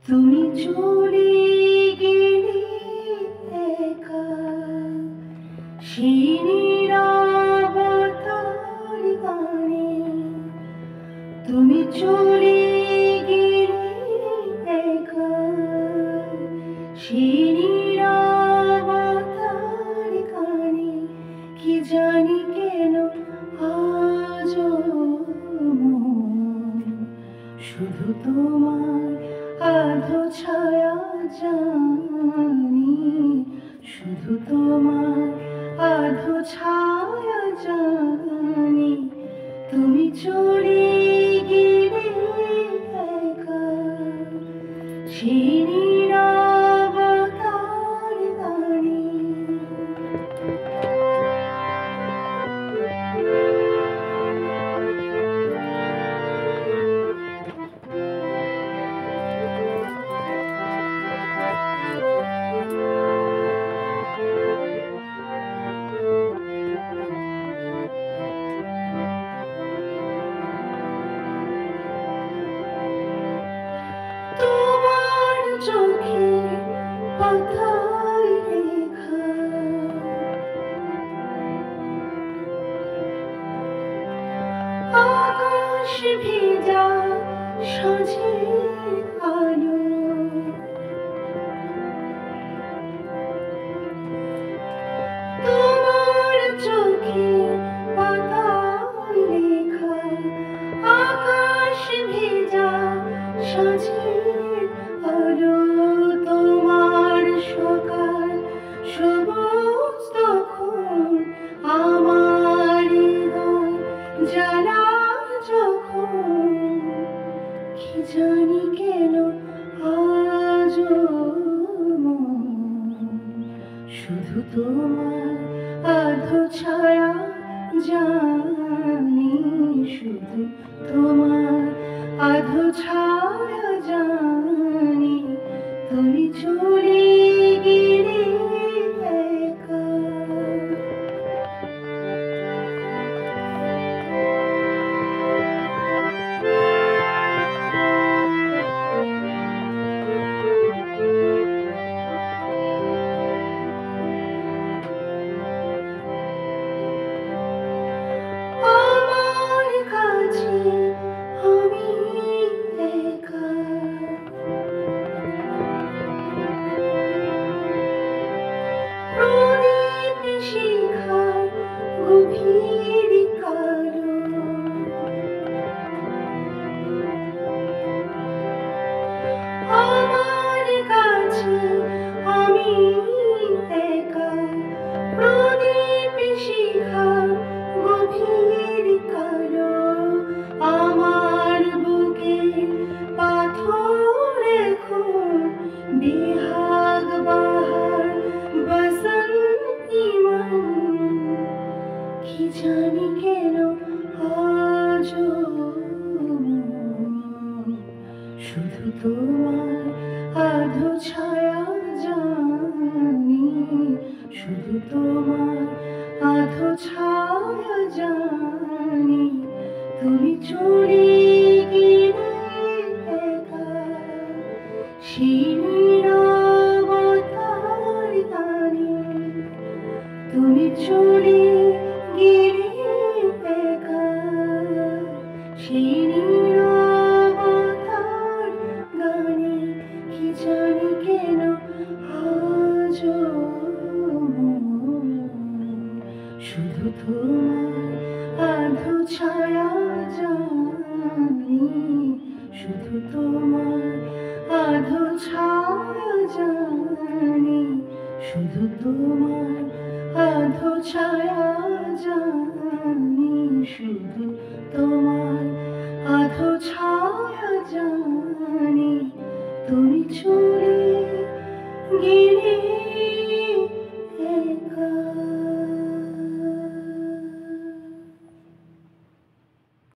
তুমি চলে গেলে একা, সেই নীরবতার গানে। তুমি চলে গেলে একা, সেই নীরবতার গানে। কি জানি কেন আজও মন শুধু তোমার আধো ছায়া জানি, শুধু তোমার আধো ছায়া জানি। তুমি চলে গেলে একা, সেই নীরবতার গানে। তোমার চোখে পাতায় লেখা, আকাশ ভেজা সাঁঝের আলো। তোমার চোখে পাতায় লেখা, আকাশ ভেজা সাঁঝের আলো। তোমার সকাল সবুজ তখন, আমার হৃদয় জ্বালা যখন। কি জানি কেন আজও মন শুধু তোমার আধো ছায়া জানি, শুধু তোমার আধো ছায়া জানি। তুমি চলে গেলে একা। আমার কাছে আমি একা, প্রদীপ শিখার গভীর কালো। আমার কাছে আমি একা, প্রদীপ শিখার গভীর কালো। আমার বুকে পাথর এখন বেহাগ বাহার বসন্তি মন। কি জানি কেন আজও মন শুধু তোমার আধো ছায়া জানি, শুধু তোমার আধো ছায়া জানি। তুমি চলে গেলে একা, সেই নীরবতার গানে। তুমি চলে গেলে একা, সেই নীরবতার গানে। কি জানি কেন আজও মন শুধু তোমার আধো ছায়া জানি, শুধু তোমার আধো ছায়া জানি, শুধু তোমার আধো ছায়া জানি, শুধু তোমার আধো ছায়া জানি। তুমি চলে